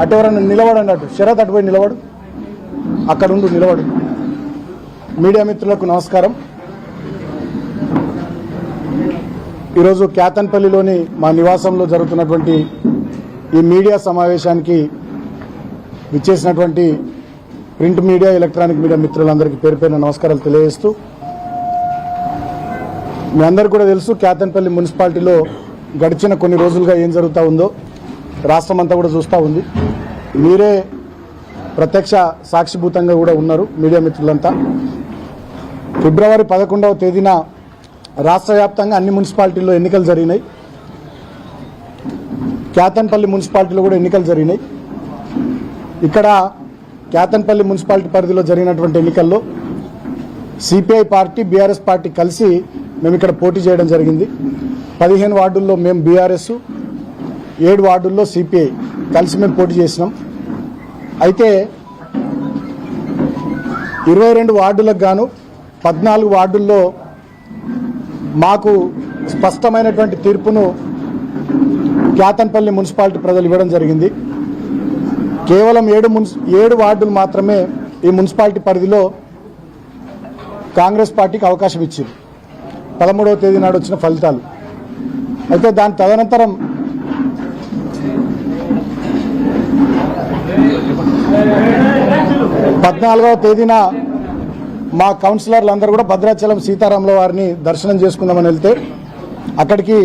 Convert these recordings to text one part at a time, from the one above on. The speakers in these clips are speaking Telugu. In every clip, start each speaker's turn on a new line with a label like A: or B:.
A: అటు ఎవరన్నా నిలబడు అన్నట్టు శరత్ అటుపోయి నిలబడు, అక్కడ ఉండు నిలబడు. మీడియా మిత్రులకు నమస్కారం. ఈరోజు క్యాతన్పల్లిలోని మా నివాసంలో జరుగుతున్నటువంటి ఈ మీడియా సమావేశానికి విచ్చేసినటువంటి ప్రింట్ మీడియా, ఎలక్ట్రానిక్ మీడియా మిత్రులందరికీ పేరు పేరున నమస్కారాలు తెలియజేస్తూ, మీ అందరికీ కూడా తెలుసు క్యాతన్పల్లి మున్సిపాలిటీలో గడిచిన కొన్ని రోజులుగా ఏం జరుగుతూ ఉందో రాష్ట్రం అంతా కూడా చూస్తూ ఉంది. మీరే ప్రత్యక్ష సాక్షిభూతంగా కూడా ఉన్నారు మీడియా మిత్రులంతా. ఫిబ్రవరి 11వ తేదీన రాష్ట్ర వ్యాప్తంగా అన్ని మున్సిపాలిటీల్లో ఎన్నికలు జరిగినాయి. క్యాతన్పల్లి మున్సిపాలిటీలో కూడా ఎన్నికలు జరిగినాయి. ఇక్కడ క్యాతన్పల్లి మున్సిపాలిటీ పరిధిలో జరిగినటువంటి ఎన్నికల్లో సిపిఐ పార్టీ, బీఆర్ఎస్ పార్టీ కలిసి మేము ఇక్కడ పోటీ చేయడం జరిగింది. 15 వార్డుల్లో మేము బీఆర్ఎస్, 7 వార్డుల్లో సిపిఐ కలిసి మేము పోటీ చేసినాం. అయితే 22 వార్డులకు గాను 14 వార్డుల్లో మాకు స్పష్టమైనటువంటి తీర్పును క్యాతన్పల్లి మున్సిపాలిటీ ప్రజలు ఇవ్వడం జరిగింది. కేవలం 7 వార్డులు మాత్రమే ఈ మున్సిపాలిటీ పరిధిలో కాంగ్రెస్ పార్టీకి అవకాశం ఇచ్చింది 13వ తేదీ నాడు వచ్చిన ఫలితాలు. అయితే దాని తదనంతరం 14వ తేదీన మా కౌన్సిలర్లు అందరూ కూడా భద్రాచలం సీతారాముల వారిని దర్శనం చేసుకుందామని వెళ్తే అక్కడికి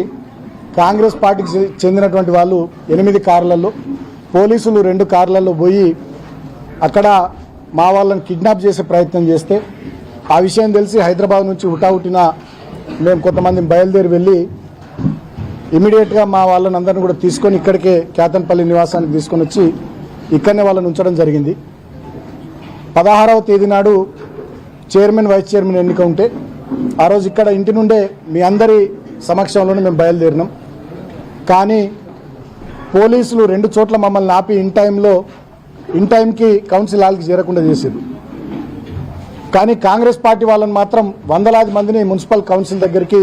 A: కాంగ్రెస్ పార్టీకి చెందినటువంటి వాళ్ళు 8 కార్లలో, పోలీసులు 2 కార్లలో పోయి అక్కడ మా వాళ్ళని కిడ్నాప్ చేసే ప్రయత్నం చేస్తే ఆ విషయం తెలిసి హైదరాబాద్ నుంచి హుటాహుటిన మేము కొంతమంది బయలుదేరి వెళ్ళి ఇమీడియట్గా మా వాళ్ళని అందరిని కూడా తీసుకొని ఇక్కడికే క్యాతన్పల్లి నివాసానికి తీసుకొని వచ్చి ఇక్కడనే వాళ్ళని ఉంచడం జరిగింది. 16వ తేదీ నాడు చైర్మన్, వైస్ చైర్మన్ ఎన్నిక ఉంటే ఆ రోజు ఇక్కడ ఇంటి నుండే మీ అందరి సమక్షంలోనే మేము బయలుదేరినాం. కానీ పోలీసులు 2 చోట్ల మమ్మల్ని ఆపి ఇన్ టైంకి కౌన్సిల్ హాల్కి చేరకుండా చేశారు. కానీ కాంగ్రెస్ పార్టీ వాళ్ళని మాత్రం వందలాది మందిని మున్సిపల్ కౌన్సిల్ దగ్గరికి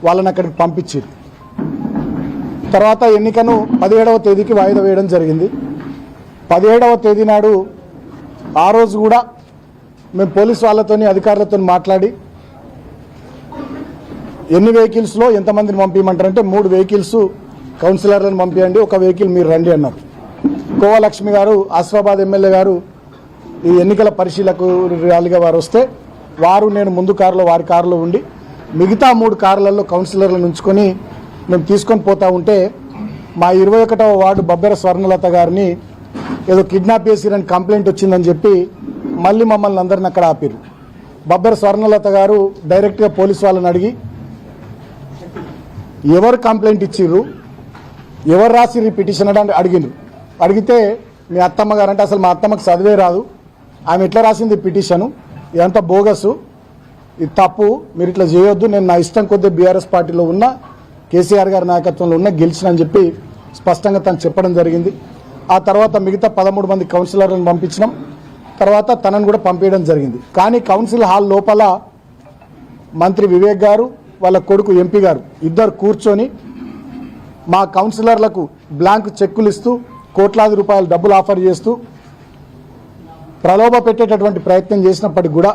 A: వాళ్ళని అక్కడికి పంపించారు. తర్వాత ఎన్నికను 17వ తేదీకి వాయిదా వేయడం జరిగింది. 17వ తేదీ నాడు ఆ రోజు కూడా మేము పోలీసు వాళ్ళతోని, అధికారులతో మాట్లాడి ఎన్ని వెహికల్స్లో ఎంతమందిని పంపించమంటారంటే 3 వెహికల్స్ కౌన్సిలర్లను పంపించండి, 1 వెహికల్ మీరు రండి అన్నారు. కోవలక్ష్మి గారు, ఆసిఫాబాద్ ఎమ్మెల్యే గారు ఈ ఎన్నికల పరిశీలకులుగా వారు వస్తే నేను ముందు కారులో, వారి కారులో ఉండి మిగతా 3 కార్లలో కౌన్సిలర్లను ఉంచుకొని మేము తీసుకొని పోతా ఉంటే మా 21వ వార్డు బబ్బెర స్వర్ణలత గారిని ఏదో కిడ్నాప్ చేసిరని కంప్లైంట్ వచ్చిందని చెప్పి మళ్ళీ మమ్మల్ని అందరిని అక్కడ ఆపిరు. బబ్బెర స్వర్ణలత గారు డైరెక్ట్గా పోలీసు వాళ్ళని అడిగి ఎవరు కంప్లైంట్ ఇచ్చిర్రు, ఎవరు రాసిర్రు పిటిషన్ అని అడిగిండ్రు. అడిగితే మీ అత్తమ్మ గారు అంటే అసలు మా అత్తమ్మకు చదివే రాదు, ఆమె ఎట్లా రాసింది పిటిషను, ఇదంతా బోగసు, ఇది తప్పు, మీరు ఇట్లా చేయొద్దు, నేను నా ఇష్టం కొద్దీ బీఆర్ఎస్ పార్టీలో ఉన్న, కేసీఆర్ గారి నాయకత్వంలో ఉన్న గెలిచినని చెప్పి స్పష్టంగా తను చెప్పడం జరిగింది. ఆ తర్వాత మిగతా 13 మంది కౌన్సిలర్లను పంపించినాం. తర్వాత తనను కూడా పంపించడం జరిగింది. కానీ కౌన్సిల్ హాల్ లోపల మంత్రి వివేక్ గారు, వాళ్ళ కొడుకు ఎంపీ గారు ఇద్దరు కూర్చొని మా కౌన్సిలర్లకు బ్లాంక్ చెక్కులు ఇస్తూ కోట్లాది రూపాయల డబ్బులు ఆఫర్ చేస్తూ ప్రలోభ పెట్టేటటువంటి ప్రయత్నం చేసినప్పటికి కూడా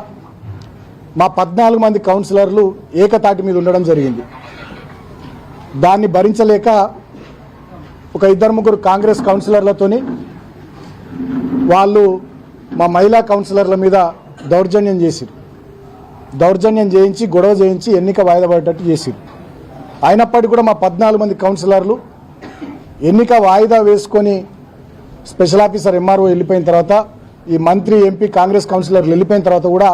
A: మా 14 మంది కౌన్సిలర్లు ఏకతాటి మీద ఉండడం జరిగింది. దాన్ని భరించలేక ఒక 2-3 కాంగ్రెస్ కౌన్సిలర్లతోని వాళ్ళు మా మహిళా కౌన్సిలర్ల మీద దౌర్జన్యం చేయించి గొడవ చేయించి ఎన్నిక వాయిదా పడేటట్టు చేసిరు. అయినప్పటికీ కూడా మా 14 మంది కౌన్సిలర్లు ఎన్నిక వాయిదా వేసుకొని స్పెషల్ ఆఫీసర్ ఎంఆర్ఓ వెళ్ళిపోయిన తర్వాత, ఈ మంత్రి, ఎంపీ, కాంగ్రెస్ కౌన్సిలర్లు వెళ్ళిపోయిన తర్వాత కూడా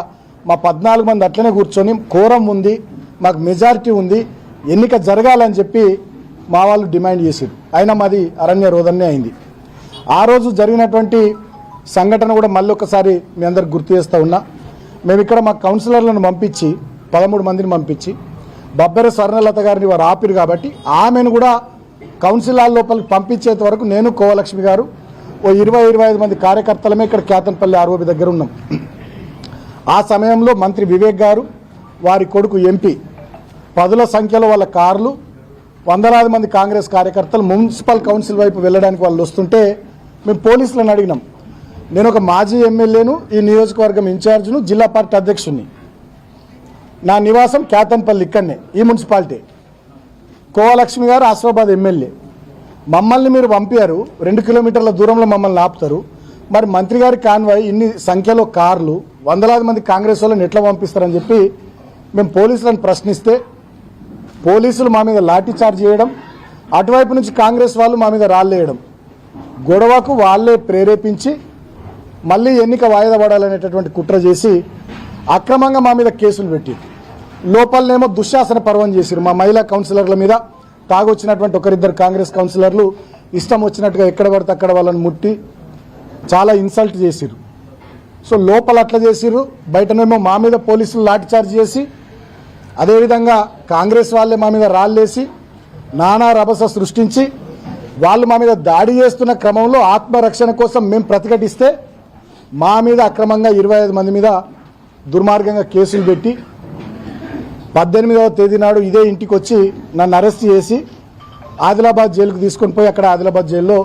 A: మా 14 మంది అట్లనే కూర్చొని కోరం ఉంది, మాకు మెజారిటీ ఉంది, ఎన్నిక జరగాలని చెప్పి మా వాళ్ళు డిమాండ్ చేశారు. అయినా మాది అరణ్య రోదన్నే అయింది. ఆ రోజు జరిగినటువంటి సంఘటన కూడా మళ్ళీ ఒకసారి మీ అందరికి గుర్తు చేస్తూ ఉన్నా. మేము ఇక్కడ మా కౌన్సిలర్లను పంపించి 13 మందిని పంపించి బబ్బెర స్వర్ణలత గారిని వారు ఆపిరు కాబట్టి ఆమెను కూడా కౌన్సిల్ హాల్ లోపలికి పంపించేంత వరకు నేను, కోవలక్ష్మి గారు, ఓ 20-25 మంది కార్యకర్తలమే ఇక్కడ క్యాతన్పల్లి ఆర్ఓబి దగ్గర ఉన్నాం. ఆ సమయంలో మంత్రి వివేక్ గారు, వారి కొడుకు ఎంపీ, 10ల సంఖ్యలో వాళ్ళ కార్లు, వందలాది మంది కాంగ్రెస్ కార్యకర్తలు మున్సిపల్ కౌన్సిల్ వైపు వెళ్ళడానికి వాళ్ళు వస్తుంటే మేము పోలీసులను అడిగినాం. నేను ఒక మాజీ ఎమ్మెల్యేను, ఈ నియోజకవర్గం ఇన్ఛార్జ్ను, జిల్లా పార్టీ అధ్యక్షుడిని. నా నివాసం కేతంపల్లి, ఇక్కడనే ఈ మున్సిపాలిటీ. కోవలక్ష్మి గారు ఆసిఫాబాద్ ఎమ్మెల్యే. మమ్మల్ని మీరు పంపారు, 2 కిలోమీటర్ల దూరంలో మమ్మల్ని ఆపుతారు. మరి మంత్రి గారి కాన్వాయ్, ఇన్ని సంఖ్యలో కార్లు, వందలాది మంది కాంగ్రెస్ వాళ్ళని ఎట్లా పంపిస్తారని చెప్పి మేము పోలీసులను ప్రశ్నిస్తే పోలీసులు మా మీద లాఠీ చార్జ్ చేయడం, అటువైపు నుంచి కాంగ్రెస్ వాళ్ళు మా మీద రాళ్ళేయడం, గొడవకు వాళ్ళే ప్రేరేపించి మళ్ళీ ఎన్నిక వాయిదా పడాలనేటటువంటి కుట్ర చేసి అక్రమంగా మా మీద కేసులు పెట్టి లోపలనేమో దుశ్శాసన పర్వం చేసిరు. మా మహిళా కౌన్సిలర్ల మీద తాగొచ్చినటువంటి ఒకరిద్దరు కాంగ్రెస్ కౌన్సిలర్లు ఇష్టం వచ్చినట్టుగా ఎక్కడ పడితే అక్కడ వాళ్ళని ముట్టి చాలా ఇన్సల్ట్ చేసిరు. సో లోపల అట్లా చేసిరు, బయటనేమో మా మీద పోలీసులు లాఠీ చార్జ్ చేసి, అదేవిధంగా కాంగ్రెస్ వాళ్ళే మా మీద రాళ్ళేసి నానా రభస సృష్టించి వాళ్ళు మా మీద దాడి చేస్తున్న క్రమంలో ఆత్మరక్షణ కోసం మేము ప్రతిఘటిస్తే మా మీద అక్రమంగా 25 మంది మీద దుర్మార్గంగా కేసులు పెట్టి 18వ తేదీ నాడు ఇదే ఇంటికి వచ్చి నన్ను అరెస్ట్ చేసి ఆదిలాబాద్ జైలుకు తీసుకొని పోయి అక్కడ ఆదిలాబాద్ జైల్లో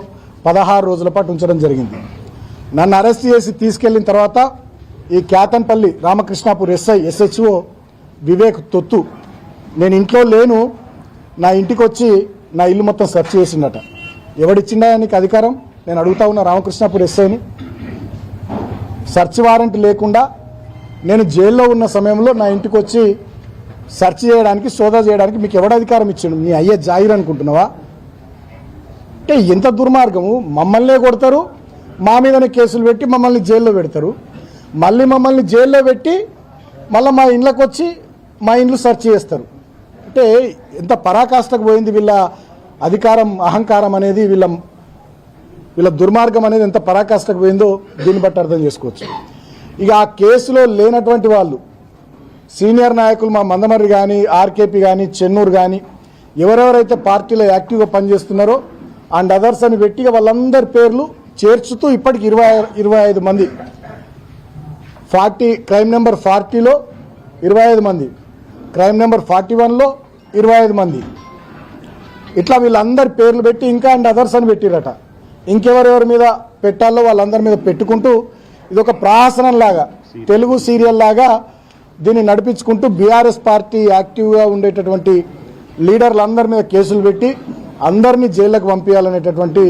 A: 16 రోజుల పాటు ఉంచడం జరిగింది. నన్ను అరెస్ట్ చేసి తీసుకెళ్లిన తర్వాత ఈ కేతన్పల్లి రామకృష్ణాపూర్ SHO వివేక్ తొత్తు, నేను ఇంట్లో లేను, నా ఇంటికి వచ్చి నా ఇల్లు మొత్తం సెర్చ్ చేసిందట. ఎవడిచ్చిండా నీకు అధికారం? నేను అడుగుతా ఉన్న రామకృష్ణాపూర్ SIని. సెర్చ్ వారెంట్ లేకుండా నేను జైల్లో ఉన్న సమయంలో నా ఇంటికి వచ్చి సెర్చ్ చేయడానికి, సోదా చేయడానికి మీకు ఎవడు అధికారం ఇచ్చిండు? నీ అయ్యే జాయిర్ అనుకుంటున్నావా? అంటే ఎంత దుర్మార్గము! మమ్మల్నే కొడతారు, మా మీదనే కేసులు పెట్టి మమ్మల్ని జైల్లో పెడతారు, మళ్ళీ మమ్మల్ని జైల్లో పెట్టి మళ్ళీ మా ఇంట్లోకి వచ్చి మా ఇండ్లు సెర్చ్ చేస్తారు. అంటే ఎంత పరాకాష్ఠకు పోయింది వీళ్ళ అధికారం, అహంకారం అనేది, వీళ్ళ దుర్మార్గం అనేది ఎంత పరాకాష్ఠకు పోయిందో దీన్ని బట్టి అర్థం చేసుకోవచ్చు. ఇక ఆ కేసులో లేనటువంటి వాళ్ళు సీనియర్ నాయకులు, మా మందమర్రి కానీ, ఆర్కేపీ కానీ, చెన్నూరు కానీ, ఎవరెవరైతే పార్టీలో యాక్టివ్గా పనిచేస్తున్నారో అండ్ అదర్స్ అని పెట్టి వాళ్ళందరి పేర్లు చేర్చుతూ ఇప్పటికి 25 మంది, క్రైమ్ నెంబర్ 40లో 25 మంది, క్రైమ్ నెంబర్ 41లో 25 మంది, ఇట్లా వీళ్ళందరి పేర్లు పెట్టి ఇంకా అండ్ అదర్స్ అని పెట్టిరట. ఇంకెవరెవరి మీద పెట్టాలో వాళ్ళందరి మీద పెట్టుకుంటూ ఇదొక ప్రహసనం లాగా, తెలుగు సీరియల్ లాగా దీన్ని నడిపించుకుంటూ బీఆర్ఎస్ పార్టీ యాక్టివ్గా ఉండేటటువంటి లీడర్లందరి మీద కేసులు పెట్టి అందరినీ జైళ్లకు పంపించాలనేటటువంటి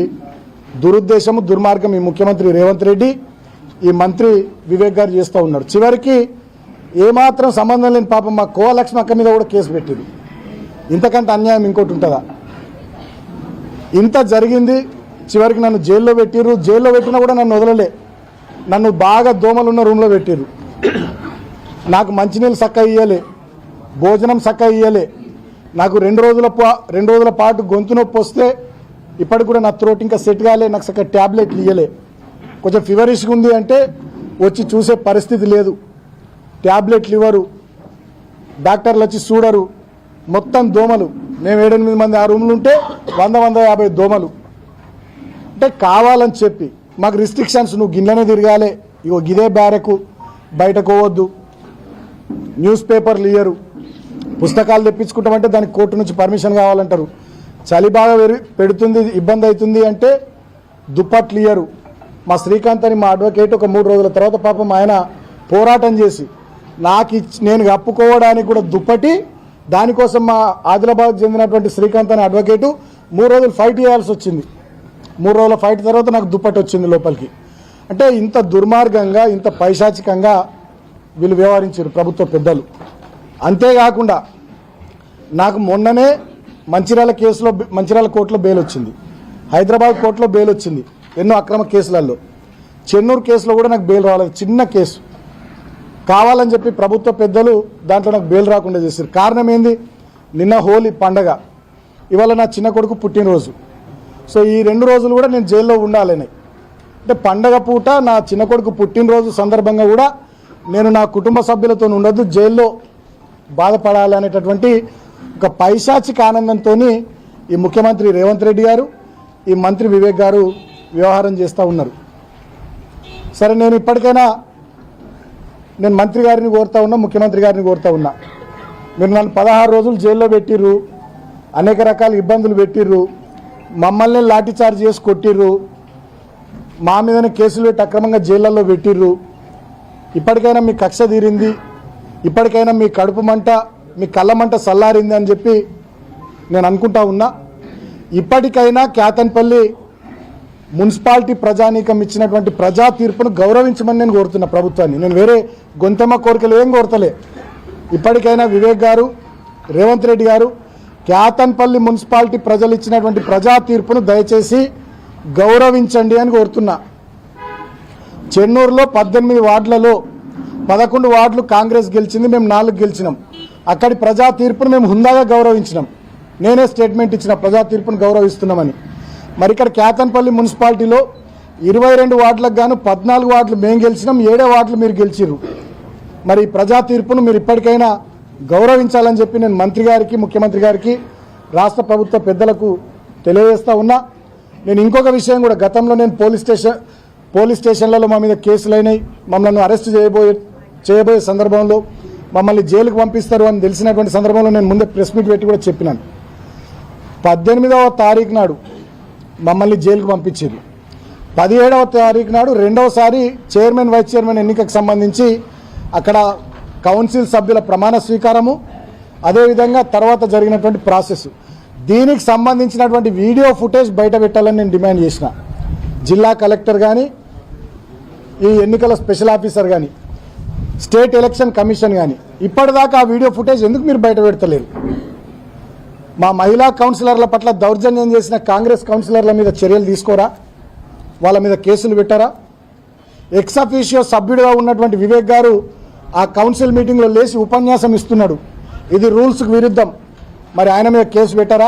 A: దురుద్దేశము, దుర్మార్గం ఈ ముఖ్యమంత్రి రేవంత్ రెడ్డి, ఈ మంత్రి వివేక్ గారు చేస్తూ ఉన్నారు. చివరికి ఏమాత్రం సంబంధం లేని పాపం మా కోవలక్ష్మి అక్క మీద కూడా కేసు పెట్టింది. ఇంతకంటే అన్యాయం ఇంకోటి ఉంటుందా? ఇంత జరిగింది. చివరికి నన్ను జైల్లో పెట్టిర్రు. జైల్లో పెట్టినా కూడా నన్ను వదలలే. నన్ను బాగా దోమలున్న రూమ్లో పెట్టిర్రు. నాకు మంచినీళ్ళు చక్క ఇయ్యలే, భోజనం చక్క ఇయ్యలే. నాకు 2 రోజుల పాటు గొంతు నొప్పి వస్తే ఇప్పటికి కూడా నా త్రోట్ ఇంకా సెట్ కాలే, నాకు చక్క ట్యాబ్లెట్లు ఇయ్యలే. కొంచెం ఫీవరిష్గా ఉంది అంటే వచ్చి చూసే పరిస్థితి లేదు, ట్యాబ్లెట్లు ఇవ్వరు, డాక్టర్లు వచ్చి చూడరు. మొత్తం దోమలు. మేము 7-8 మంది ఆ రూమ్లు ఉంటే 100-150 దోమలు. అంటే కావాలని చెప్పి మాకు రిస్ట్రిక్షన్స్, నువ్వు గిన్నెనే తిరగాలి, ఇగో గిదే బ్యారెకు, బయటకు పోవద్దు, న్యూస్ పేపర్లు ఇయ్యరు, పుస్తకాలు తెప్పించుకుంటామంటే దానికి కోర్టు నుంచి పర్మిషన్ కావాలంటారు, చలి బాగా పెడుతుంది, ఇబ్బంది అవుతుంది అంటే దుప్పట్లు ఇయ్యరు. మా శ్రీకాంత్ అని మా అడ్వకేట్ ఒక 3 రోజుల తర్వాత పాపం ఆయన పోరాటం చేసి నేను కప్పుకోవడానికి కూడా దుప్పటి, దానికోసం మా ఆదిలాబాద్ చెందినటువంటి శ్రీకాంత్ అనే అడ్వకేటు 3 రోజులు ఫైట్ చేయాల్సి వచ్చింది. 3 రోజుల ఫైట్ తర్వాత నాకు దుప్పటి వచ్చింది లోపలికి. అంటే ఇంత దుర్మార్గంగా, ఇంత పైశాచికంగా వీళ్ళు వ్యవహరించారు ప్రభుత్వ పెద్దలు. అంతేకాకుండా నాకు మొన్ననే మంచిర్యాల కోర్టులో బెయిల్ వచ్చింది, హైదరాబాద్ కోర్టులో బెయిల్ వచ్చింది, ఎన్నో అక్రమ కేసులలో. చెన్నూరు కేసులో కూడా నాకు బెయిల్ రాలేదు, చిన్న కేసు. కావాలని చెప్పి ప్రభుత్వ పెద్దలు దాంట్లో నాకు బెయిల్ రాకుండా చేశారు. కారణం ఏంది? నిన్న హోలీ పండగ, ఇవాళ నా చిన్న కొడుకు పుట్టినరోజు. సో ఈ 2 రోజులు కూడా నేను జైల్లో ఉండాలని, అంటే పండగ పూట నా చిన్న కొడుకు పుట్టినరోజు సందర్భంగా కూడా నేను నా కుటుంబ సభ్యులతో ఉండొద్దు, జైల్లో బాధపడాలి అనేటటువంటి ఒక పైశాచిక ఆనందంతో ఈ ముఖ్యమంత్రి రేవంత్ రెడ్డి గారు, ఈ మంత్రి వివేక్ గారు వ్యవహారం చేస్తూ ఉన్నారు. సరే, నేను ఇప్పటికైనా మంత్రి గారిని కోరుతా ఉన్నా, ముఖ్యమంత్రి గారిని కోరుతా ఉన్నా, మీరు నన్ను 16 రోజులు జైల్లో పెట్టిర్రు, అనేక రకాల ఇబ్బందులు పెట్టిర్రు, మమ్మల్ని లాఠీ చార్జ్ చేసి కొట్టిర్రు, మా మీదనే కేసులు పెట్టి అక్రమంగా జైళ్ళల్లో పెట్టిర్రు. ఇప్పటికైనా మీ కక్ష తీరింది, ఇప్పటికైనా మీ కడుపు మంట, మీ కళ్ళ మంట చల్లారింది అని చెప్పి నేను అనుకుంటా ఉన్నా. ఇప్పటికైనా కేతన్పల్లి మున్సిపాలిటీ ప్రజానీకం ఇచ్చినటువంటి ప్రజా తీర్పును గౌరవించమని నేను కోరుతున్నా ప్రభుత్వాన్ని. నేను వేరే గొంతెమ్మ కోరికలు ఏం కోరతలే. ఇప్పటికైనా వివేక్ గారు, రేవంత్ రెడ్డి గారు కేతన్పల్లి మున్సిపాలిటీ ప్రజలు ఇచ్చినటువంటి ప్రజా తీర్పును దయచేసి గౌరవించండి అని కోరుతున్నా. చెన్నూరులో 18 వార్డులలో 11 వార్డులు కాంగ్రెస్ గెలిచింది, మేము 4 గెలిచినాం. అక్కడి ప్రజా తీర్పును మేము హుందాగా గౌరవించినాం. నేనే స్టేట్మెంట్ ఇచ్చిన ప్రజా తీర్పును గౌరవిస్తున్నామని. మరి ఇక్కడ కేతన్పల్లి మున్సిపాలిటీలో 22 వార్డులకు గాను 14 వార్డులు మేము గెలిచినాం, 7 వార్డులు మీరు గెలిచిర్రు. మరి ప్రజా తీర్పును మీరు ఇప్పటికైనా గౌరవించాలని చెప్పి నేను మంత్రి గారికి, ముఖ్యమంత్రి గారికి, రాష్ట్ర ప్రభుత్వ పెద్దలకు తెలియజేస్తా ఉన్నా. నేను ఇంకొక విషయం కూడా, గతంలో నేను పోలీస్ స్టేషన్లలో మా మీద కేసులు అయినాయి, మమ్మల్ని అరెస్ట్ చేయబోయే సందర్భంలో మమ్మల్ని జైలుకు పంపిస్తారు అని తెలిసినటువంటి సందర్భంలో నేను ముందే ప్రెస్ మీట్ పెట్టి కూడా చెప్పినాను. 18వ తారీఖు నాడు మమ్మల్ని జైలుకు పంపించారు. 17వ తారీఖు నాడు రెండవసారి చైర్మన్, వైస్ చైర్మన్ ఎన్నికకు సంబంధించి అక్కడ కౌన్సిల్ సభ్యుల ప్రమాణ స్వీకారము, అదేవిధంగా తర్వాత జరిగినటువంటి ప్రాసెస్, దీనికి సంబంధించినటువంటి వీడియో ఫుటేజ్ బయట పెట్టాలని నేను డిమాండ్ చేసిన. జిల్లా కలెక్టర్ కానీ, ఈ ఎన్నికల స్పెషల్ ఆఫీసర్ కానీ, స్టేట్ ఎలక్షన్ కమిషన్ కానీ ఇప్పటిదాకా ఆ వీడియో ఫుటేజ్ ఎందుకు మీరు బయట పెడతలేరు? మా మహిళా కౌన్సిలర్ల పట్ల దౌర్జన్యం చేసిన కాంగ్రెస్ కౌన్సిలర్ల మీద చర్యలు తీసుకోరా? వాళ్ళ మీద కేసులు పెట్టారా? ఎక్స్ అఫీషియో సభ్యుడిగా ఉన్నటువంటి వివేక్ గారు ఆ కౌన్సిల్ మీటింగ్లో లేచి ఉపన్యాసం ఇస్తున్నాడు, ఇది రూల్స్కి విరుద్ధం. మరి ఆయన మీద కేసు పెట్టారా?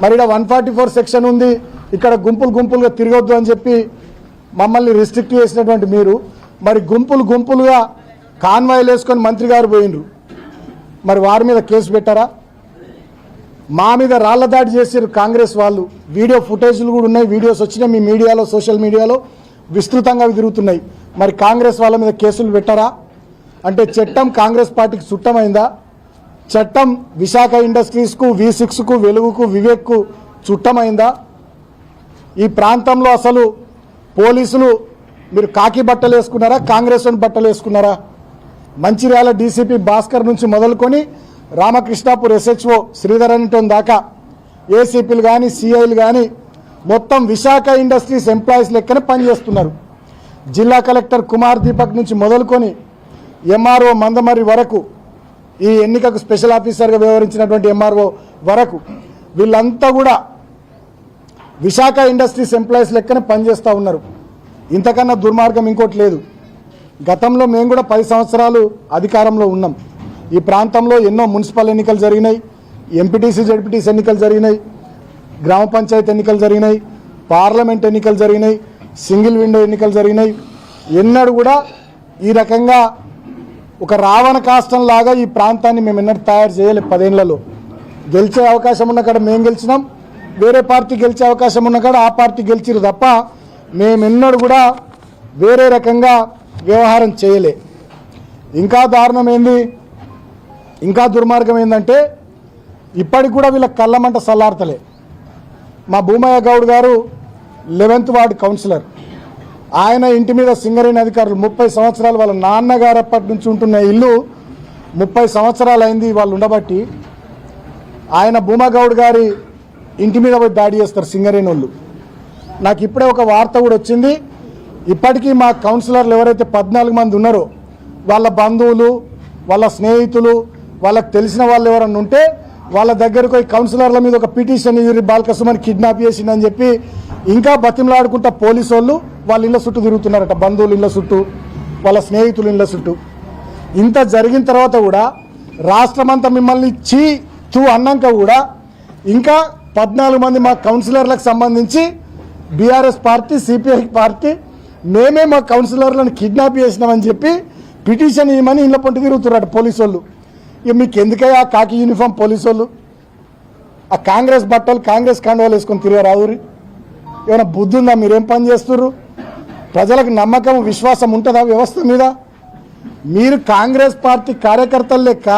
A: మరి ఇక్కడ 144 సెక్షన్ ఉంది, ఇక్కడ గుంపులుగా తిరగొద్దు అని చెప్పి మమ్మల్ని రిస్ట్రిక్ట్ చేసినటువంటి మీరు మరి గుంపులుగా కాన్వాయ్లు వేసుకొని మంత్రి గారు పోయినరు, మరి వారి మీద కేసు పెట్టారా? మా మీద రాళ్ల దాడి చేసారు కాంగ్రెస్ వాళ్ళు. వీడియో ఫుటేజ్లు కూడా ఉన్నాయి, వీడియోస్ వచ్చినాయి మీ మీడియాలో, సోషల్ మీడియాలో విస్తృతంగా తిరుగుతున్నాయి. మరి కాంగ్రెస్ వాళ్ళ మీద కేసులు పెట్టారా? అంటే చట్టం కాంగ్రెస్ పార్టీకి చుట్టమైందా? చట్టం విశాఖ ఇండస్ట్రీస్కు, V6కు, వెలుగుకు, వివేక్కు చుట్టమైందా? ఈ ప్రాంతంలో అసలు పోలీసులు మీరు కాకి బట్టలు వేసుకున్నారా, కాంగ్రెస్ బట్టలు వేసుకున్నారా? మంచిర్యాల డీసీపీ భాస్కర్ నుంచి మొదలుకొని రామకృష్ణాపూర్ SHO శ్రీధరన్ దాకా ఏసీపీలు కానీ, సిఐలు కానీ మొత్తం విశాఖ ఇండస్ట్రీస్ ఎంప్లాయీస్ లెక్కనే పనిచేస్తున్నారు. జిల్లా కలెక్టర్ కుమార్ దీపక్ నుంచి మొదలుకొని MRO మందమర్రి వరకు, ఈ ఎన్నికకు స్పెషల్ ఆఫీసర్గా వ్యవహరించినటువంటి MRO వరకు వీళ్ళంతా కూడా విశాఖ ఇండస్ట్రీస్ ఎంప్లాయీస్ లెక్కనే పనిచేస్తూ ఉన్నారు. ఇంతకన్నా దుర్మార్గం ఇంకోటి లేదు. గతంలో మేము కూడా 10 సంవత్సరాలు అధికారంలో ఉన్నాం. ఈ ప్రాంతంలో ఎన్నో మున్సిపల్ ఎన్నికలు జరిగినాయి, ఎంపీటీసీ, జడ్పీటీసీ ఎన్నికలు జరిగినాయి, గ్రామ పంచాయతీ ఎన్నికలు జరిగినాయి, పార్లమెంట్ ఎన్నికలు జరిగినాయి, సింగిల్ విండో ఎన్నికలు జరిగినాయి. ఎన్నడూ కూడా ఈ రకంగా ఒక రావణ కాష్టం లాగా ఈ ప్రాంతాన్ని మేము ఎన్నడూ తయారు చేయలేదు. 10 ఏళ్లలో గెలిచే అవకాశం ఉన్న కాడ మేము గెలిచినాం, వేరే పార్టీ గెలిచే అవకాశం ఉన్న కాడ ఆ పార్టీ గెలిచిరు తప్ప మేమెన్నడూ కూడా వేరే రకంగా వ్యవహారం చేయలే. ఇంకా దారుణం ఏంది, ఇంకా దుర్మార్గం ఏంటంటే ఇప్పటికి కూడా వీళ్ళ కళ్ళమంట సల్లార్తలే. మా భూమయ్య గౌడ్ గారు 11th వార్డు కౌన్సిలర్, ఆయన ఇంటి మీద సింగరేణి అధికారులు 30 సంవత్సరాలు, వాళ్ళ నాన్నగారు అప్పటి నుంచి ఉంటున్న ఇల్లు 30 సంవత్సరాలు అయింది వాళ్ళు ఉండబట్టి, ఆయన భూమగౌడ్ గారి ఇంటి మీద పోయి దాడి చేస్తారు సింగరేణి వాళ్ళు. నాకు ఇప్పుడే ఒక వార్త కూడా వచ్చింది, ఇప్పటికీ మా కౌన్సిలర్లు ఎవరైతే 14 మంది ఉన్నారో వాళ్ళ బంధువులు, వాళ్ళ స్నేహితులు, వాళ్ళకి తెలిసిన వాళ్ళు ఎవరన్నా ఉంటే వాళ్ళ దగ్గరకు ఈ కౌన్సిలర్ల మీద ఒక పిటిషన్ ఇవ్వరి, బాల్కసుమని కిడ్నాప్ చేసిందని చెప్పి ఇంకా బతిమలాడుకుంటా పోలీసు వాళ్ళు వాళ్ళ ఇళ్ళ చుట్టూ తిరుగుతున్నారట, బంధువుల ఇళ్ళ చుట్టూ, వాళ్ళ స్నేహితుల ఇళ్ళ చుట్టూ. ఇంత జరిగిన తర్వాత కూడా రాష్ట్రమంతా మిమ్మల్ని తూ అన్నాక కూడా ఇంకా 14 మంది మా కౌన్సిలర్లకు సంబంధించి బీఆర్ఎస్ పార్టీ, సిపిఐ పార్టీ మేమే మా కౌన్సిలర్లను కిడ్నాప్ చేసినామని చెప్పి పిటిషన్ ఇవ్వమని ఇళ్ళ పొంటి తిరుగుతున్నారట పోలీసు వాళ్ళు. ఇక మీకు ఎందుకయ్యా ఆ కాకి యూనిఫామ్ పోలీసు వాళ్ళు? ఆ కాంగ్రెస్ బట్టలు, కాంగ్రెస్ కండువాలు వేసుకొని తిరిగారు రావురి. ఏమైనా బుద్ధి ఉందా? మీరేం పని చేస్తున్నారు? ప్రజలకు నమ్మకం, విశ్వాసం ఉంటుందా వ్యవస్థ మీద? మీరు కాంగ్రెస్ పార్టీ కార్యకర్తల లెక్క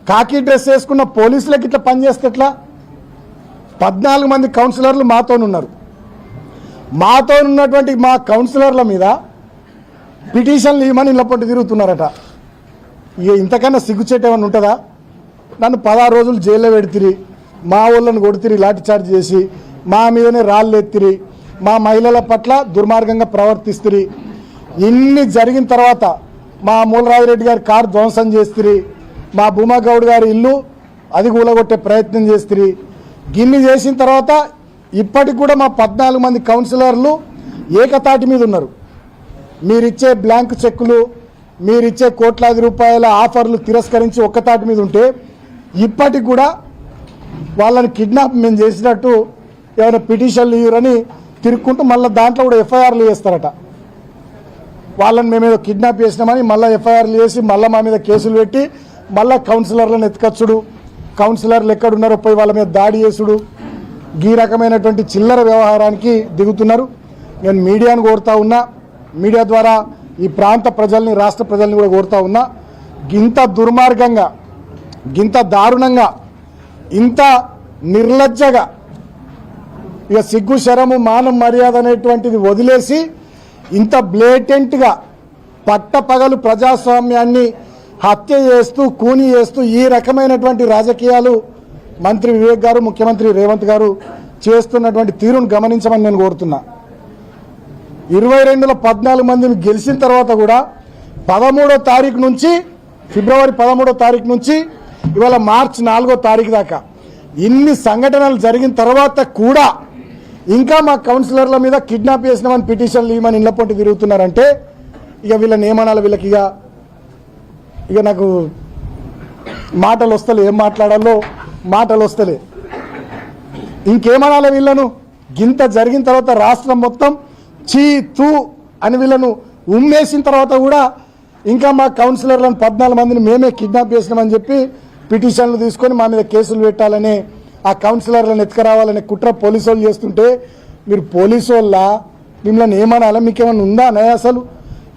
A: కాకి డ్రెస్ వేసుకున్న పోలీసులకు ఇట్లా పనిచేస్తే ఎట్లా? 14 మంది కౌన్సిలర్లు మాతోనున్నారు. మాతోనున్నటువంటి మా కౌన్సిలర్ల మీద పిటిషన్లు ఇవ్వమని ఇళ్ళ పొట్టి తిరుగుతున్నారట. ఇక ఇంతకన్నా సిగ్గుచేటేమన్నా ఉంటుందా? నన్ను 16 రోజులు జైల్లో పెడితిరి, మా ఊళ్ళను కొడితిరి, లాఠీ చార్జ్ చేసి మా మీదనే రాళ్ళు ఎత్తిరి, మా మహిళల పట్ల దుర్మార్గంగా ప్రవర్తిస్తురి. ఇన్ని జరిగిన తర్వాత మా మూలరాజిరెడ్డి గారి కారు ధ్వంసం చేస్తురి, మా భూమాగౌడ్ గారి ఇల్లు అది కూలగొట్టే ప్రయత్నం చేస్తురి. గిన్ని చేసిన తర్వాత ఇప్పటికి కూడా మా 14 మంది కౌన్సిలర్లు ఏకతాటి మీద ఉన్నారు. మీరిచ్చే బ్లాంక్ చెక్కులు, మీరిచ్చే కోట్లాది రూపాయల ఆఫర్లు తిరస్కరించి ఒక్కతాటి మీద ఉంటే ఇప్పటికి కూడా వాళ్ళని కిడ్నాప్ మేము చేసినట్టు ఏమైనా పిటిషన్లు ఇవ్వరని తిరుక్కుంటూ మళ్ళీ దాంట్లో కూడా ఎఫ్ఐఆర్లు చేస్తారట. వాళ్ళని మేమేదో కిడ్నాప్ చేసినామని మళ్ళీ ఎఫ్ఐఆర్లు చేసి మళ్ళీ మా మీద కేసులు పెట్టి మళ్ళీ కౌన్సిలర్లను ఎత్తుకచ్చుడు, కౌన్సిలర్లు ఎక్కడున్నారో పోయి వాళ్ళ మీద దాడి చేసుడు, ఈ రకమైనటువంటి చిల్లర వ్యవహారానికి దిగుతున్నారు. నేను మీడియాను కోరుతా ఉన్నా, మీడియా ద్వారా ఈ ప్రాంత ప్రజల్ని, రాష్ట్ర ప్రజల్ని కూడా కోరుతా ఉన్నా, గింత దుర్మార్గంగా, గింత దారుణంగా, ఇంత నిర్లజ్జగా, ఇక సిగ్గు శరము మానం మర్యాద అనేటువంటిది వదిలేసి ఇంత బ్లేటెంట్గా పట్టపగలు ప్రజాస్వామ్యాన్ని హత్య చేస్తూ, కూని చేస్తూ ఈ రకమైనటువంటి రాజకీయాలు మంత్రి వివేక్ గారు, ముఖ్యమంత్రి రేవంత్ గారు చేస్తున్నటువంటి తీరును గమనించమని నేను కోరుతున్నా. 22లో 14 మందిని గెలిచిన తర్వాత కూడా 13వ తారీఖు నుంచి, ఫిబ్రవరి 13వ తారీఖు నుంచి ఇవాళ మార్చి 4వ తారీఖు దాకా ఇన్ని సంఘటనలు జరిగిన తర్వాత కూడా ఇంకా మా కౌన్సిలర్ల మీద కిడ్నాప్ చేసినామని పిటిషన్లు ఇవ్వమని ఇళ్ల పొంటి తిరుగుతున్నారంటే ఇక వీళ్ళని ఏమనాలి? వీళ్ళకి ఇక నాకు మాటలు వస్తలే, ఏం మాట్లాడాలో మాటలు వస్తలే. ఇంకేమనాలి వీళ్ళను? గింత జరిగిన తర్వాత రాష్ట్రం మొత్తం చీ తూ అని వీళ్ళను ఉమ్మేసిన తర్వాత కూడా ఇంకా మా కౌన్సిలర్లను 14 మందిని మేమే కిడ్నాప్ చేసినామని చెప్పి పిటిషన్లు తీసుకొని మా మీద కేసులు పెట్టాలని, ఆ కౌన్సిలర్లను ఎత్తుకురావాలనే కుట్ర పోలీసు వాళ్ళు చేస్తుంటే మీరు పోలీసు వాళ్ళ మిమ్మల్ని ఏమనాలా? మీకేమన్నా ఉందా అనే? అసలు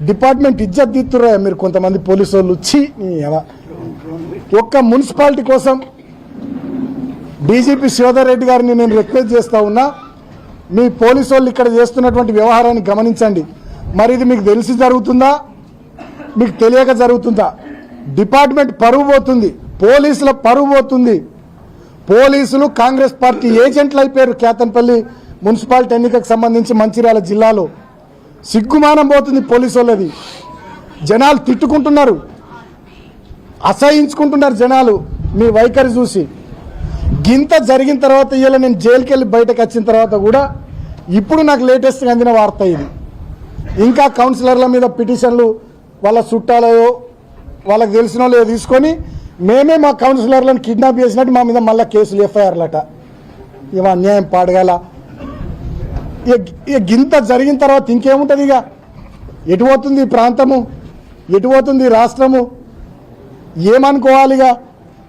A: డిపార్ట్మెంట్ ఇజ్జత్ తీస్తుర్రా మీరు కొంతమంది పోలీసు వాళ్ళు. వచ్చి ఒక్క మున్సిపాలిటీ కోసం డీజీపీ శ్రీధర్ రెడ్డి గారిని నేను రిక్వెస్ట్ చేస్తా ఉన్నా, మీ పోలీసు వాళ్ళు ఇక్కడ చేస్తున్నటువంటి వ్యవహారాన్ని గమనించండి. మరి ఇది మీకు తెలిసి జరుగుతుందా, మీకు తెలియక జరుగుతుందా? డిపార్ట్మెంట్ పరువు పోతుంది, పోలీసుల పరువు పోతుంది. పోలీసులు కాంగ్రెస్ పార్టీ ఏజెంట్లు అయిపోయారు. కేతన్పల్లి మున్సిపాలిటీ ఎన్నికకు సంబంధించి మంచిర్యాల జిల్లాలో సిగ్గుమానం పోతుంది పోలీసు వాళ్ళది. జనాలు తిట్టుకుంటున్నారు, అసహించుకుంటున్నారు జనాలు మీ వైఖరి చూసి. గింత జరిగిన తర్వాత ఇవాళ నేను జైలుకి వెళ్ళి బయటకు వచ్చిన తర్వాత కూడా ఇప్పుడు నాకు లేటెస్ట్గా అందిన వార్త ఇది. ఇంకా కౌన్సిలర్ల మీద పిటిషన్లు వాళ్ళ చుట్టాలయో వాళ్ళకి తెలిసిన వాళ్ళో తీసుకొని మేమే మా కౌన్సిలర్లను కిడ్నాప్ చేసినట్టు మా మీద మళ్ళీ కేసులు, ఎఫ్ఐఆర్లట. ఇవ అన్యాయం పాడగల. ఇక గింత జరిగిన తర్వాత ఇంకేముంటుంది? ఇక ఎటు పోతుంది ఈ ప్రాంతము, ఎటు పోతుంది ఈ రాష్ట్రము? ఏమనుకోవాలి?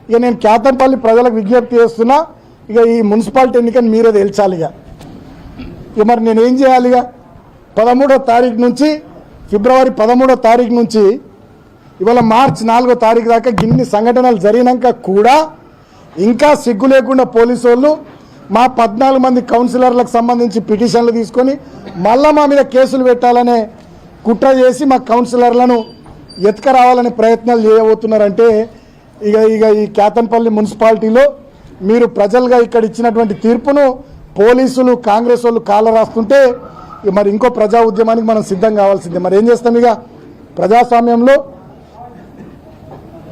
A: ఇక నేను కేతంపల్లి ప్రజలకు విజ్ఞప్తి చేస్తున్నా, ఇక ఈ మున్సిపాలిటీ ఎన్నికని మీరే తేల్చాలి. ఇక మరి నేనేం చేయాలి? 13వ తారీఖు నుంచి, ఫిబ్రవరి 13వ తారీఖు నుంచి ఇవాళ మార్చి 4వ తారీఖు దాకా గిన్ని సంఘటనలు జరిగినాక కూడా ఇంకా సిగ్గు లేకుండా పోలీసు వాళ్ళు మా 14 మంది కౌన్సిలర్లకు సంబంధించి పిటిషన్లు తీసుకొని మళ్ళా మా మీద కేసులు పెట్టాలనే కుట్ర చేసి మా కౌన్సిలర్లను ఎత్తుకరావాలనే ప్రయత్నాలు చేయబోతున్నారంటే ఇక ఈ కేతన్పల్లి మున్సిపాలిటీలో మీరు ప్రజలుగా ఇక్కడ ఇచ్చినటువంటి తీర్పును పోలీసులు, కాంగ్రెస్ వాళ్ళు కాళ్ళ రాస్తుంటే మరి ఇంకో ప్రజా ఉద్యమానికి మనం సిద్ధం కావాల్సిందే. మరి ఏం చేస్తాం? ఇక ప్రజాస్వామ్యంలో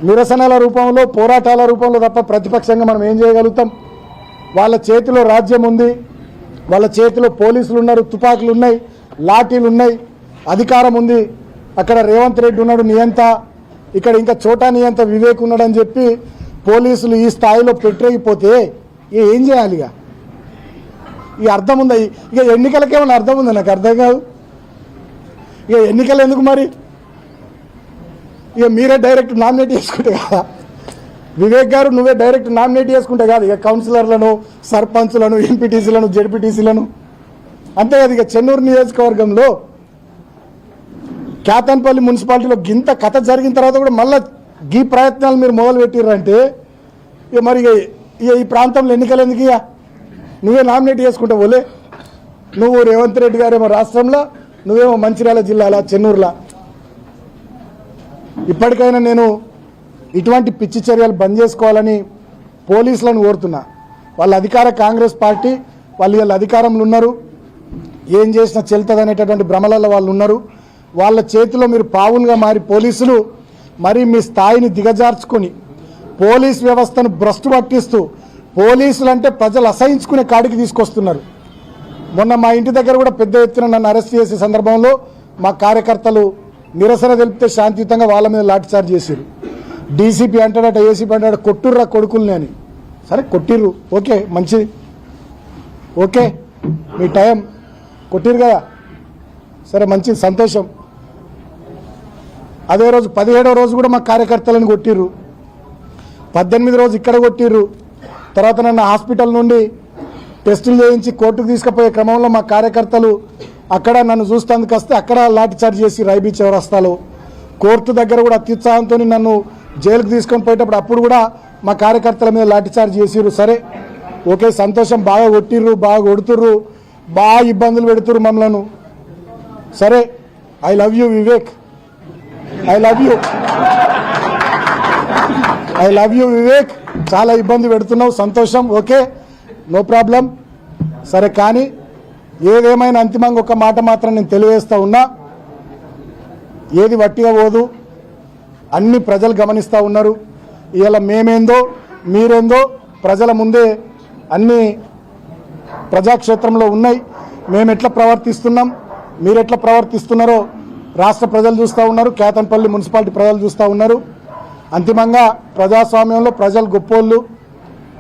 A: నిరసనల రూపంలో, పోరాటాల రూపంలో తప్ప ప్రతిపక్షంగా మనం ఏం చేయగలుగుతాం? వాళ్ళ చేతిలో రాజ్యం ఉంది, వాళ్ళ చేతిలో పోలీసులు ఉన్నారు, తుపాకులు ఉన్నాయి, లాఠీలు ఉన్నాయి, అధికారం ఉంది. అక్కడ రేవంత్ రెడ్డి ఉన్నాడు నియంత, ఇక్కడ ఇంకా చోటా నియంత వివేక్ ఉన్నాడని చెప్పి పోలీసులు ఈ స్థాయిలో పెట్టలేకపోతే ఏం చేయాలి? ఇక అర్థం ఉందా? ఇక ఎన్నికలకేమైనా అర్థం ఉందా? నాకు అర్థం కాదు. ఇక ఎన్నికలు ఎందుకు మరి? ఇక మీరే డైరెక్ట్ నామినేట్ చేసుకుంటే కదా, వివేక్ గారు నువ్వే డైరెక్ట్ నామినేట్ చేసుకుంటే కాదు ఇక కౌన్సిలర్లను, సర్పంచ్లను, ఎంపీటీసీలను, జెడ్పీటీసీలను, అంతే కదా. ఇక చెన్నూరు నియోజకవర్గంలో కేతన్పల్లి మున్సిపాలిటీలో గింత కథ జరిగిన తర్వాత కూడా మళ్ళీ ఈ ప్రయత్నాలు మీరు మొదలు పెట్టిర్రంటే ఇక మరి ఇక ఈ ప్రాంతంలో ఎన్నికలు ఎందుకు? నువ్వే నామినేట్ చేసుకుంటావు ఓలే. నువ్వు రేవంత్ రెడ్డి గారేమో రాష్ట్రంలో, నువ్వేమో మంచిర్యాల జిల్లాలో చెన్నూరులా. ఇప్పటికైనా నేను ఇటువంటి పిచ్చి చర్యలు బంద్ చేసుకోవాలని పోలీసులను కోరుతున్నా. వాళ్ళ అధికార కాంగ్రెస్ పార్టీ, వాళ్ళు అధికారంలో ఉన్నారు, ఏం చేసినా చెల్తుంది అనేటటువంటి భ్రమలలో వాళ్ళు ఉన్నారు. వాళ్ళ చేతిలో మీరు పావులుగా మారి పోలీసులు మరి మీ స్థాయిని దిగజార్చుకొని పోలీస్ వ్యవస్థను భ్రష్టు పట్టిస్తూ పోలీసులు అంటే ప్రజలు అసహించుకునే కాడికి తీసుకొస్తున్నారు. మొన్న మా ఇంటి దగ్గర కూడా పెద్ద ఎత్తున నన్ను అరెస్ట్ చేసే సందర్భంలో మా కార్యకర్తలు నిరసన తెలిపితే శాంతియుతంగా వాళ్ళ మీద లాఠీచార్జ్ చేశారు. డీసీపీ అంటాడట, ఏసీపీ అంటాడట, కొట్టుర్రా కొడుకుల్ని అని. సరే కొట్టిర్రు, ఓకే, మంచిది, ఓకే, మీ టైం కొట్టిరు కదా, సరే మంచిది, సంతోషం. అదే రోజు 17వ రోజు కూడా మా కార్యకర్తలను కొట్టిర్రు, 18 రోజు ఇక్కడ కొట్టిర్రు. తర్వాత నన్ను హాస్పిటల్ నుండి టెస్టులు చేయించి కోర్టుకు తీసుకుపోయే క్రమంలో మా కార్యకర్తలు అక్కడ నన్ను చూస్తేందుకు వస్తే అక్కడ లాఠీచార్జ్ చేసి రైబీ చౌరస్తాలో. కోర్టు దగ్గర కూడా అత్యుత్సాహంతో నన్ను జైలుకు తీసుకొని పోయేటప్పుడు అప్పుడు కూడా మా కార్యకర్తల మీద లాఠీచార్జ్ చేసిర్రు. సరే ఓకే, సంతోషం, బాగా కొట్టిర్రు, బాగా కొడుతుర్రు, బాగా ఇబ్బందులు పెడుతుర్రు మమ్మలను. సరే, I love you Vivek, I love you, I love you Vivek. చాలా ఇబ్బంది పెడుతున్నావు, సంతోషం, ఓకే, నో ప్రాబ్లం. సరే, కానీ ఏదేమైనా అంతిమంగా ఒక మాట మాత్రం నేను తెలియజేస్తూ ఉన్నా, ఏది వట్టిగా పోదు, అన్ని ప్రజలు గమనిస్తూ ఉన్నారు. ఇవాళ మేమేందో మీరేందో ప్రజల ముందే అన్ని ప్రజాక్షేత్రంలో ఉన్నాయి. మేము ఎట్లా ప్రవర్తిస్తున్నాం, మీరు ఎట్లా ప్రవర్తిస్తున్నారో రాష్ట్ర ప్రజలు చూస్తూ ఉన్నారు, కేతన్పల్లి మున్సిపాలిటీ ప్రజలు చూస్తూ ఉన్నారు. అంతిమంగా ప్రజాస్వామ్యంలో ప్రజలు గొప్పోళ్ళు,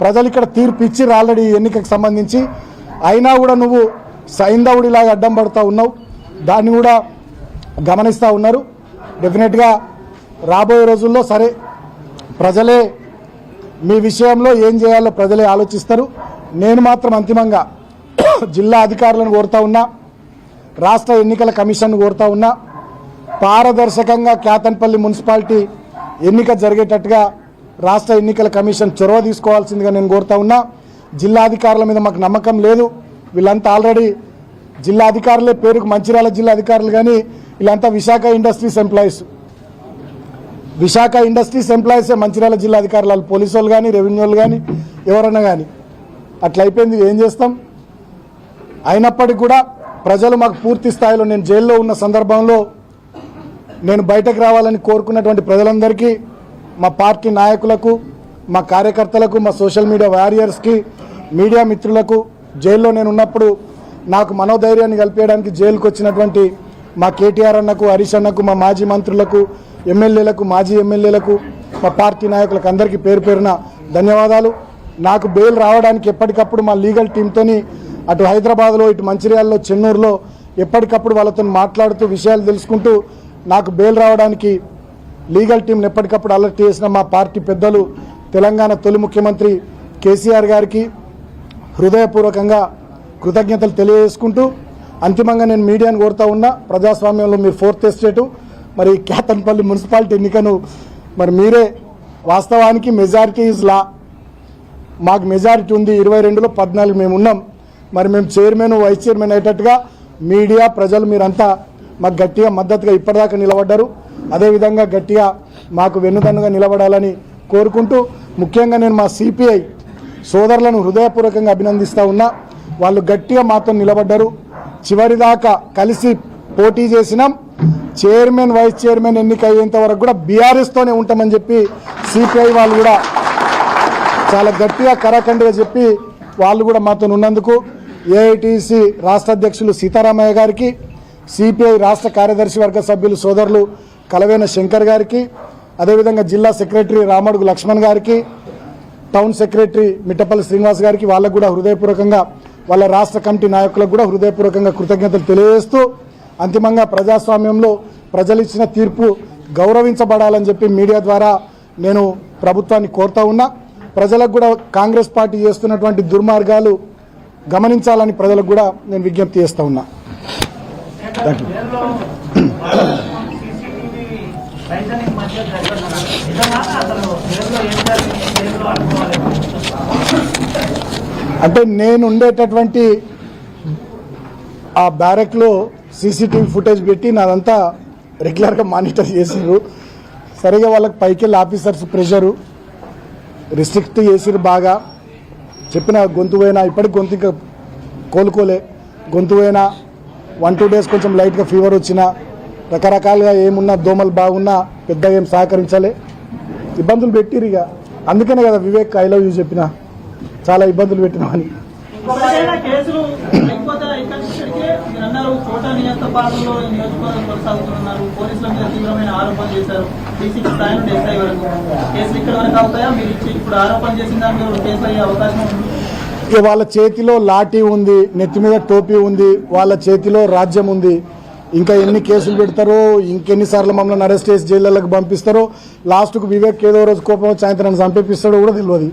A: ప్రజలు ఇక్కడ తీర్పు ఇచ్చిర్రు ఆల్రెడీ ఎన్నికకు సంబంధించి. అయినా కూడా నువ్వు సైంధవుడిలాగా అడ్డం పడుతూ ఉన్నావు, దాన్ని కూడా గమనిస్తూ ఉన్నారు. డెఫినెట్గా రాబోయే రోజుల్లో సరే ప్రజలే మీ విషయంలో ఏం చేయాలో ప్రజలే ఆలోచిస్తారు. నేను మాత్రం అంతిమంగా జిల్లా అధికారులను కోరుతా ఉన్నా, రాష్ట్ర ఎన్నికల కమిషన్ను కోరుతా ఉన్నా, పారదర్శకంగా కేతన్పల్లి మున్సిపాలిటీ ఎన్నిక జరిగేటట్టుగా రాష్ట్ర ఎన్నికల కమిషన్ చొరవ తీసుకోవాల్సిందిగా నేను కోరుతా ఉన్నా. జిల్లా అధికారుల మీద మాకు నమ్మకం లేదు. వీళ్ళంతా ఆల్రెడీ జిల్లా అధికారులే, పేరుకు మంచిర్యాల జిల్లా అధికారులు, కానీ వీళ్ళంతా Visakha industries employees. Visakha industries ఎంప్లాయీసే మంచిర్యాల జిల్లా అధికారులు, వాళ్ళు పోలీసు వాళ్ళు కానీ రెవెన్యూ వాళ్ళు కానీ ఎవరన్నా కానీ. అట్లా అయిపోయింది, ఏం చేస్తాం. అయినప్పటికీ కూడా ప్రజలు మాకు పూర్తి స్థాయిలో, నేను జైల్లో ఉన్న సందర్భంలో నేను బయటకు రావాలని కోరుకున్నటువంటి ప్రజలందరికీ, మా పార్టీ నాయకులకు, మా కార్యకర్తలకు, మా సోషల్ మీడియా వారియర్స్కి, మీడియా మిత్రులకు, జైల్లో నేను ఉన్నప్పుడు నాకు మనోధైర్యాన్ని కల్పించడానికి జైలుకు వచ్చినటువంటి మా కేటీఆర్ అన్నకు, హరీష్ అన్నకు, మా మాజీ మంత్రులకు, ఎమ్మెల్యేలకు, మాజీ ఎమ్మెల్యేలకు, మా పార్టీ నాయకులకు అందరికీ పేరు పేరున ధన్యవాదాలు. నాకు బెయిల్ రావడానికి ఎప్పటికప్పుడు మా లీగల్ టీంతోని అటు హైదరాబాద్లో, ఇటు మంచిర్యాలలో, చెన్నూరులో ఎప్పటికప్పుడు వాళ్ళతో మాట్లాడుతూ విషయాలు తెలుసుకుంటూ నాకు బెయిల్ రావడానికి లీగల్ టీంని ఎప్పటికప్పుడు అలర్ట్ చేసిన మా పార్టీ పెద్దలు, తెలంగాణ తొలి ముఖ్యమంత్రి కేసీఆర్ గారికి హృదయపూర్వకంగా కృతజ్ఞతలు తెలియజేసుకుంటూ అంతిమంగా నేను మీడియాను కోరుతా ఉన్నా, ప్రజాస్వామ్యంలో మీరు 4th ఎస్టేటు, మరి కేతన్పల్లి మున్సిపాలిటీ ఎన్నికను మరి మీరే, వాస్తవానికి మెజారిటీ ఈజ్ లా, మాకు మెజారిటీ ఉంది, 22లో 14 మేము ఉన్నాం. మరి మేము చైర్మన్, వైస్ చైర్మన్ అయ్యేటట్టుగా మీడియా, ప్రజలు మీరంతా మాకు గట్టిగా మద్దతుగా ఇప్పటిదాకా నిలబడ్డారు. అదేవిధంగా గట్టిగా మాకు వెన్నుదన్నుగా నిలబడాలని కోరుకుంటూ, ముఖ్యంగా నేను మా సిపిఐ సోదరులను హృదయపూర్వకంగా అభినందిస్తూ ఉన్నా. వాళ్ళు గట్టిగా మాతో నిలబడ్డారు, చివరిదాకా కలిసి పోటీ చేసినాం. చైర్మన్, వైస్ చైర్మన్ ఎన్నిక అయ్యేంత వరకు కూడా బీఆర్ఎస్తోనే ఉంటామని చెప్పి సిపిఐ వాళ్ళు కూడా చాలా గట్టిగా కరాఖండిగా చెప్పి వాళ్ళు కూడా మాతో ఉన్నందుకు ఏఐటీసీ రాష్ట్ర అధ్యక్షులు సీతారామయ్య గారికి, సిపిఐ రాష్ట్ర కార్యదర్శి వర్గ సభ్యులు సోదరులు కలవేన శంకర్ గారికి, అదేవిధంగా జిల్లా సెక్రటరీ రామడుగు లక్ష్మణ్ గారికి, టౌన్ సెక్రటరీ మిట్టపల్లి శ్రీనివాస్ గారికి, వాళ్ళకు కూడా హృదయపూర్వకంగా, వాళ్ళ రాష్ట్ర కమిటీ నాయకులకు కూడా హృదయపూర్వకంగా కృతజ్ఞతలు తెలియజేస్తూ, అంతిమంగా ప్రజాస్వామ్యంలో ప్రజలు ఇచ్చిన తీర్పు గౌరవించబడాలని చెప్పి మీడియా ద్వారా నేను ప్రభుత్వాన్ని కోరుతా ఉన్నా. ప్రజలకు కూడా కాంగ్రెస్ పార్టీ చేస్తున్నటువంటి దుర్మార్గాలు గమనించాలని ప్రజలకు కూడా నేను విజ్ఞప్తి చేస్తా ఉన్నా. అంటే నేను ఉండేటటువంటి ఆ బ్యారెక్లో సీసీటీవీ ఫుటేజ్ పెట్టి నాదంతా రెగ్యులర్గా మానిటర్ చేసిర్రు. సరిగా వాళ్ళకి పైకి వెళ్ళి ఆఫీసర్స్ ప్రెషరు రిస్ట్రిక్ట్ చేసిర్రు. బాగా చెప్పిన గొంతు పోయినా ఇప్పటికి గొంతు ఇంకా కోలుకోలే. గొంతు పోయినా 1-2 డేస్ కొంచెం లైట్గా ఫీవర్ వచ్చినా రకరకాలుగా ఏమున్నా దోమలు బాగున్నా పెద్దగా ఏం సహకరించాలి, ఇబ్బందులు పెట్టిరు. ఇక అందుకనే కదా వివేక్ ఐ లవ్ యూ చెప్పిన, చాలా ఇబ్బందులు పెట్టినామని. వాళ్ళ చేతిలో లాఠీ ఉంది, నెత్తి మీద టోపీ ఉంది, వాళ్ళ చేతిలో రాజ్యం ఉంది. ఇంకా ఎన్ని కేసులు పెడతారో, ఇంకెన్నిసార్లు మమ్మల్ని అరెస్ట్ చేసి జైళ్ళకి పంపిస్తారో, లాస్ట్కు వివేక్ ఏదో రోజు కోపం సాయంత్రాన్ని చంపేపిస్తాడో కూడా తెలియదు,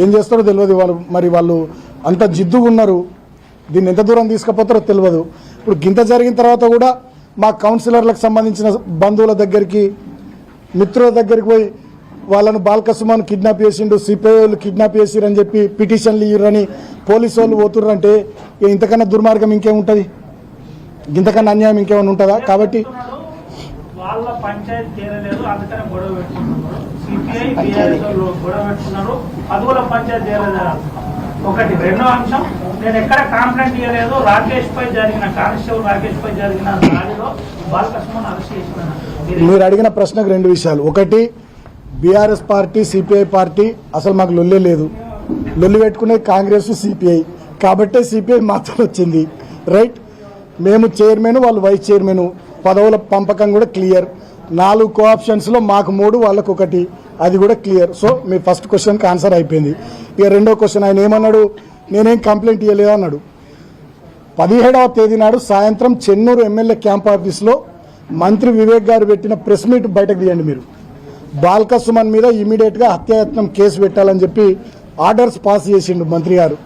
A: ఏం చేస్తారో తెలియదు. వాళ్ళు అంత జిద్దుగా ఉన్నారు, దీన్ని ఎంత దూరం తీసుకుపోతారో తెలియదు. ఇప్పుడు గింత జరిగిన తర్వాత కూడా మా కౌన్సిలర్లకు సంబంధించిన బంధువుల దగ్గరికి, మిత్రుల దగ్గరికి పోయి వాళ్ళను బాల్కసుమాన్ కిడ్నాప్ చేసిండు, సిపిఐ వాళ్ళు కిడ్నాప్ చేసిరని చెప్పి పిటిషన్లు ఇయ్యరని పోలీసు వాళ్ళు పోతుర్రంటే ఇంతకన్నా దుర్మార్గం ఇంకేముంటుంది, ఇంతకన్నా అన్యాయం ఇంకేమైనా ఉంటుందా? కాబట్టి
B: వాళ్ళ పంచాయతీ తీరలేదు, అందుకనే గొడవ పెట్టుకున్నారు. సిపిఐ బీఆర్ఎస్ గొడవ పెట్టుకున్నారు, పదవుల పంచాయతీ తీరలేదు. ఒకటి. రెండో అంశం, నేను ఎక్కడ కాంప్లైంట్ ఇవ్వలేదు. రాకేష్ పై జరిగిన కానిస్టేబుల్ రాకేష్ పై జరిగిన దాడిలో బాలకృష్ణ అరెస్ట్ చేసిన.
A: మీరు అడిగిన ప్రశ్నకు 2 విషయాలు. ఒకటి, బీఆర్ఎస్ పార్టీ సిపిఐ పార్టీ అసలు మాకు లొల్లే లేదు. లొల్లి పెట్టుకునేది కాంగ్రెస్ సిపిఐ, కాబట్టే సిపిఐ మాత్రం వచ్చింది. రైట్. మేము చైర్మన్, వాళ్ళు వైస్ చైర్మన్, పదవుల పంపకం కూడా క్లియర్. 4 కోఆప్షన్స్లో మాకు 3, వాళ్ళకు 1, అది కూడా క్లియర్. సో మీ ఫస్ట్ క్వశ్చన్కి ఆన్సర్ అయిపోయింది. ఇక రెండో క్వశ్చన్, ఆయన ఏమన్నాడు, నేనేం కంప్లైంట్ ఇవ్వలేదు అన్నాడు. 17వ తేదీ నాడు సాయంత్రం చెన్నూరు ఎమ్మెల్యే క్యాంప్ ఆఫీస్లో మంత్రి వివేక్ గారు పెట్టిన ప్రెస్ మీట్ బయటకు తీయండి మీరు. బాల్క సుమన్ మీద ఇమీడియట్గా హత్యాయత్నం కేసు పెట్టాలని చెప్పి ఆర్డర్స్ పాస్ చేసిండు మంత్రి గారు.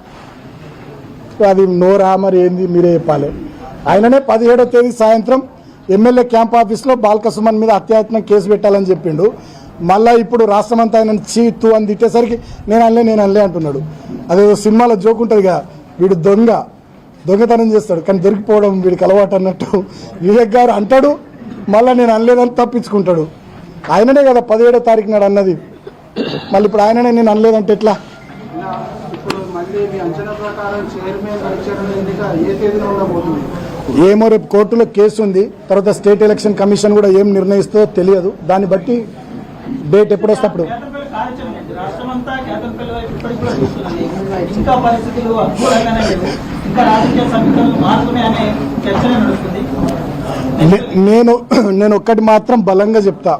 A: అది నోరా మరి ఏంది మీరే చెప్పాలి. ఆయననే 17వ తేదీ సాయంత్రం ఎమ్మెల్యే క్యాంప్ ఆఫీస్లో బాల్క సుమన్ మీద హత్యాయత్నం కేసు పెట్టాలని చెప్పిండు. మళ్ళీ ఇప్పుడు రాష్ట్రమంతా ఆయన చీతు అని తిట్టేసరికి నేను అనలే అంటున్నాడు. అదేదో సినిమాలో జోక్ ఉంటుందిగా, వీడు దొంగతనం చేస్తాడు కానీ దొరికిపోవడం వీడికి అలవాటు అన్నట్టు వివేక్ గారు అంటాడు, మళ్ళీ నేను అనలేదని తప్పించుకుంటాడు. ఆయననే కదా 17వ తారీఖు నాడు అన్నది, మళ్ళీ ఇప్పుడు ఆయననే నేను అనలేదంటే ఎట్లా? ఏమో రేపు కోర్టులో కేసు ఉంది, తర్వాత స్టేట్ ఎలక్షన్ కమిషన్ కూడా ఏం నిర్ణయిస్తుందో తెలియదు. దాన్ని బట్టి డేట్ ఎప్పుడు వస్తే అప్పుడు. నేను ఒక్కటి మాత్రం బలంగా చెప్తా,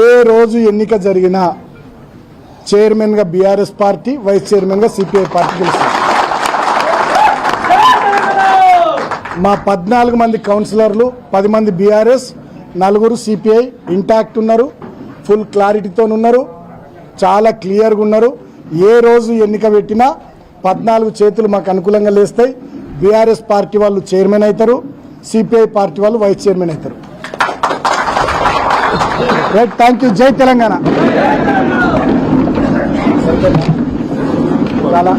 A: ఏ రోజు ఎన్నిక జరిగినా చైర్మన్గా బీఆర్ఎస్ పార్టీ, వైస్ చైర్మన్గా సిపిఐ పార్టీ గెలుస్తుంది. మా 14 మంది కౌన్సిలర్లు, 10 మంది బీఆర్ఎస్, 4 సిపిఐ ఇంటాక్ట్ ఉన్నారు, ఫుల్ క్లారిటీతో ఉన్నారు, చాలా క్లియర్గా ఉన్నారు. ఏ రోజు ఎన్నిక పెట్టినా 14 చేతులు మాకు అనుకూలంగా లేస్తాయి. బీఆర్ఎస్ పార్టీ వాళ్ళు చైర్మన్ అవుతారు, సిపిఐ పార్టీ వాళ్ళు వైస్ చైర్మన్ అవుతారు. రైట్. Thank you. జై తెలంగాణ. చాలా